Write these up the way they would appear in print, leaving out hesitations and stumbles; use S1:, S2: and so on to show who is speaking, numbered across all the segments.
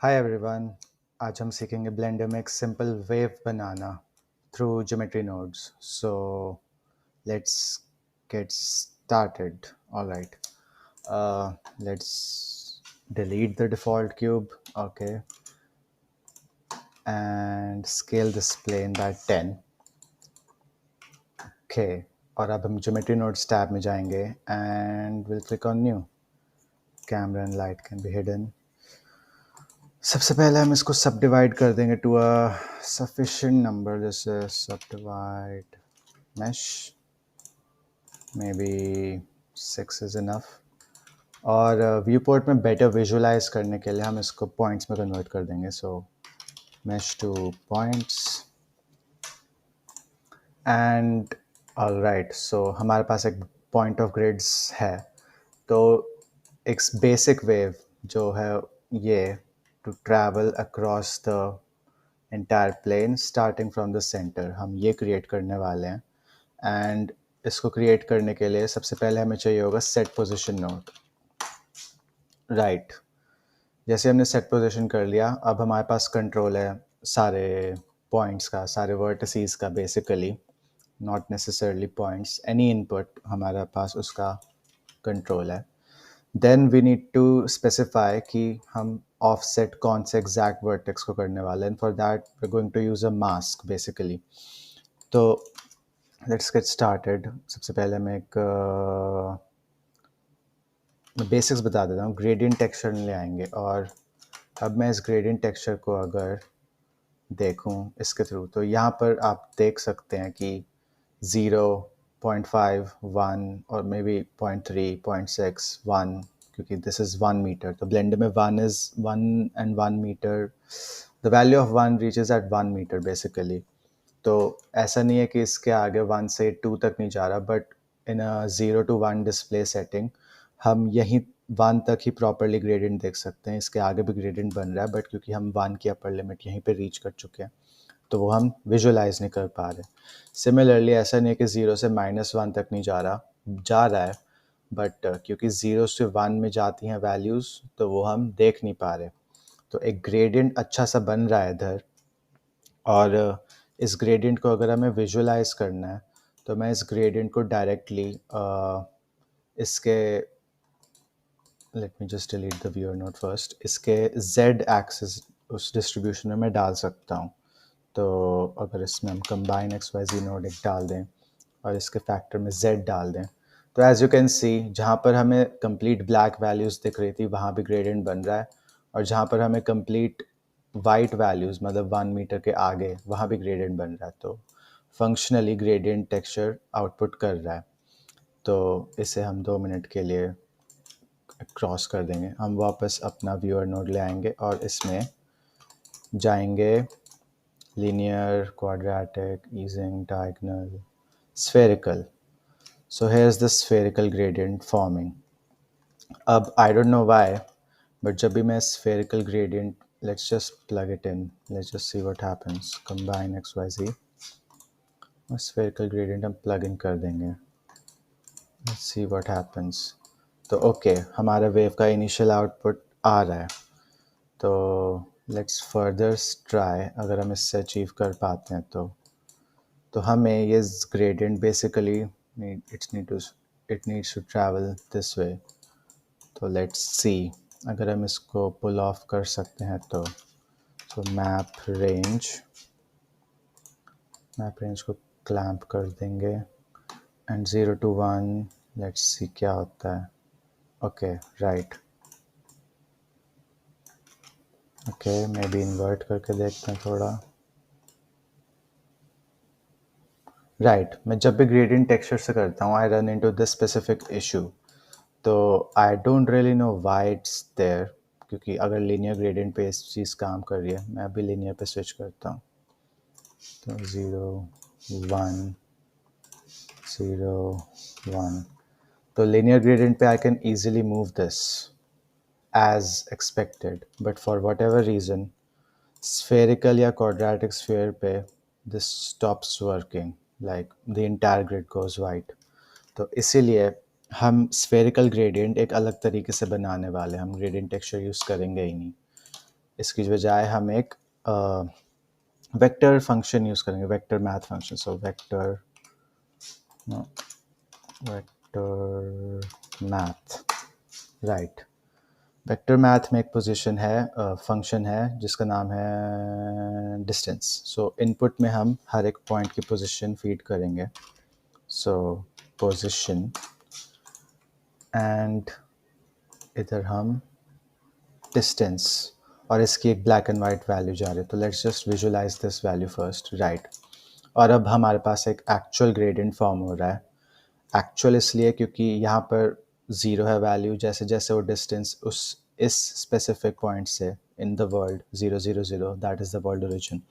S1: Hi everyone, आज हम सीखेंगे ब्लेंडर में एक simple wave banana through geometry nodes. So let's get started. All right. Let's delete the default cube. Okay, and scale this plane by 10. Okay. और अब हम geometry nodes tab में जाएंगे and we'll click on new. Camera and light can be hidden. सबसे पहले हम इसको सब डिवाइड कर देंगे टू अ सफिशिएंट नंबर. जैसे सब divide mesh, maybe 6 is enough. और व्यू पोर्ट में बेटर विजुलाइज करने के लिए हम इसको पॉइंट्स में कन्वर्ट कर देंगे. So mesh to points and alright. So हमारे पास एक पॉइंट ऑफ ग्रिड्स है. तो एक बेसिक वेव जो है ये to travel across the entire plane starting from the center हम ये क्रिएट करने वाले हैं. एंड इसको क्रिएट करने के लिए सबसे पहले हमें चाहिए होगा सेट पोजीशन नोड. राइट. जैसे हमने सेट पोजीशन कर लिया, अब हमारे पास कंट्रोल है सारे पॉइंट्स का, सारे वर्टिसेस का. Basically not necessarily points, any input हमारे पास उसका कंट्रोल है. Then we need to specify कि हम ऑफसेट कौन से एग्जैक्ट वर्टेक्स को करने वाले हैं. For that we are going to use a mask basically. तो लेट्स गेट स्टार्टेड. सबसे पहले मैं एक बेसिक्स बता देता हूँ. ग्रेडियंट टेक्सचर ले आएंगे और अब मैं इस ग्रेडियंट टेक्सचर को अगर देखूँ इसके थ्रू, तो यहाँ पर आप देख सकते हैं कि 0, 0.5, 1 और मे बी 0.3, 0.6, 1, क्योंकि दिस इज़ 1 मीटर. तो ब्लेंडर में 1 is 1 and 1 metre. The value of 1 reaches at 1 metre basically. तो ऐसा नहीं है कि इसके आगे 1 से 2 तक नहीं जा रहा, but in a 0 to 1 display setting हम यहीं 1 तक ही प्रॉपरली ग्रेडियंट देख सकते हैं. इसके आगे भी ग्रेडियंट बन रहा है, बट क्योंकि हम 1 की अपर लिमिट यहीं पे रीच कर चुके हैं तो वो हम विजुलाइज नहीं कर पा रहे. सिमिलरली ऐसा नहीं है कि 0 से -1 तक नहीं जा रहा है, बट क्योंकि 0 से 1 में जाती हैं वैल्यूज़ तो वो हम देख नहीं पा रहे. तो एक ग्रेडियंट अच्छा सा बन रहा है इधर. और इस ग्रेडियंट को अगर हमें विजुलाइज करना है तो मैं इस ग्रेडियंट को डायरेक्टली इसके, let me just delete the viewer node first, इसके z एक्सिस उस डिस्ट्रीब्यूशन में मैं डाल सकता हूँ. तो अगर इसमें हम कंबाइन एक्स वाई जी नोड एक डाल दें और इसके फैक्टर में z डाल दें, तो एज यू कैन सी जहाँ पर हमें कंप्लीट ब्लैक वैल्यूज़ दिख रही थी वहाँ भी ग्रेडियंट बन रहा है, और जहाँ पर हमें कंप्लीट वाइट वैल्यूज़ मतलब 1 मीटर के आगे वहाँ भी ग्रेडियंट बन रहा है. तो फंक्शनली ग्रेडियंट टेक्सचर आउटपुट कर रहा है. तो इसे हम 2 मिनट के लिए क्रॉस कर देंगे. हम वापस अपना व्यूअर नोड ले आएंगे और इसमें जाएंगे linear, quadratic, easing, diagonal, spherical. So here's the spherical gradient forming. अब I don't know why, but जब भी मैं spherical gradient, let's just plug it in. Let's just see what happens. Combine x, y, z. और spherical gradient हम plug in कर देंगे. Let's see what happens. तो okay, हमारा wave का initial output आ रहा है. तो let's further try. अगर हम इससे अचीव कर पाते हैं तो हमें ये gradient basically it needs to travel this way. तो लेट्स सी अगर हम इसको पुल ऑफ कर सकते हैं तो मैप रेंज को क्लैम्प कर देंगे एंड 0 to 1. लेट्स सी क्या होता है. Okay right. Okay may be invert करके देखते हैं थोड़ा. राइट. मैं जब भी ग्रेडियंट टेक्सचर से करता हूँ I run into this specific issue. तो I don't really know why it's there, क्योंकि अगर लीनियर ग्रेडियंट पे इस चीज़ काम कर रही है. मैं अभी लीनियर पे स्विच करता हूँ. तो 0, 1, 0, 1. तो लीनियर ग्रेडियंट पे I can easily move this as expected, but for whatever reason spherical या क्वाड्रेटिक स्फीयर पे this stops working, like the entire grid goes white. तो इसीलिए हम स्फेरिकल ग्रेडियंट एक अलग तरीके से बनाने वाले हैं. हम ग्रेडियंट टेक्सचर यूज़ करेंगे ही नहीं. इसकी बजाय हम एक वेक्टर फंक्शन यूज़ करेंगे, vector math function. So vector math, right. Vector math में एक पोजीशन है, फंक्शन है जिसका नाम है डिस्टेंस. सो इनपुट में हम हर एक पॉइंट की पोजीशन फीड करेंगे. सो पोजीशन, एंड इधर हम डिस्टेंस, और इसकी एक ब्लैक एंड वाइट वैल्यू जा रही है. तो let's just visualise this value first, right. और अब हमारे पास एक एक्चुअल ग्रेडियंट फॉर्म हो रहा है. एक्चुअल इसलिए क्योंकि यहाँ पर ज़ीरो है वैल्यू. जैसे जैसे वो डिस्टेंस उस इस स्पेसिफिक पॉइंट से in the world 0 0 0, that is the world origin,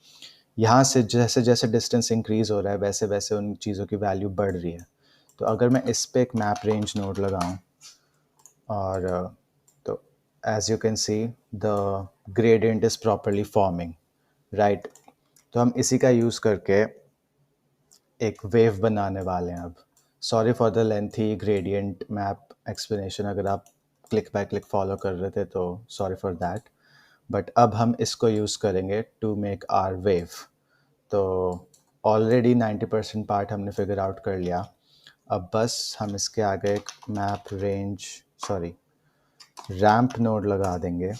S1: यहाँ से जैसे जैसे डिस्टेंस इंक्रीज हो रहा है वैसे वैसे उन चीज़ों की वैल्यू बढ़ रही है. तो अगर मैं इस पे एक मैप रेंज नोड लगाऊं, और तो as you can see the gradient is properly forming, right. तो हम इसी का यूज़ करके एक वेव बनाने वाले हैं अब. Sorry for the lengthy gradient map explanation. अगर आप क्लिक बाय क्लिक फॉलो कर रहे थे तो सॉरी फॉर दैट. बट अब हम इसको यूज़ करेंगे टू मेक आर वेव. तो ऑलरेडी 90% पार्ट हमने फिगर आउट कर लिया. अब बस हम इसके आगे एक map range, sorry, ramp node लगा देंगे,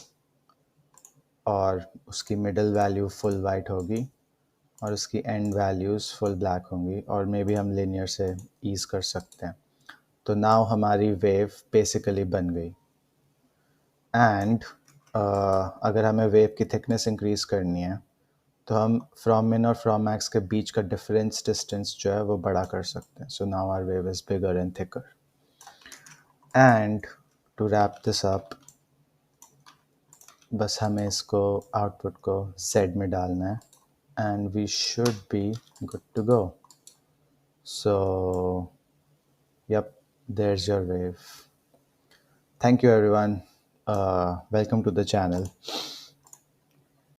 S1: और उसकी मिडल वैल्यू फुल वाइट होगी और उसकी एंड वैल्यूज़ फुल ब्लैक होंगी, और मे बी हम लिनियर से ईज़ कर सकते हैं. तो नाउ हमारी वेव बेसिकली बन गई. एंड अगर हमें वेव की थिकनेस इंक्रीज़ करनी है तो हम फ्रॉम मिन और फ्रॉम मैक्स के बीच का डिफरेंस डिस्टेंस जो है वो बड़ा कर सकते हैं. So now our wave is bigger and thicker. And to wrap this up, बस हमें इसको आउटपुट को z में डालना है, and we should be good to go. So yep, there's your wave. Thank you everyone. Welcome to the channel.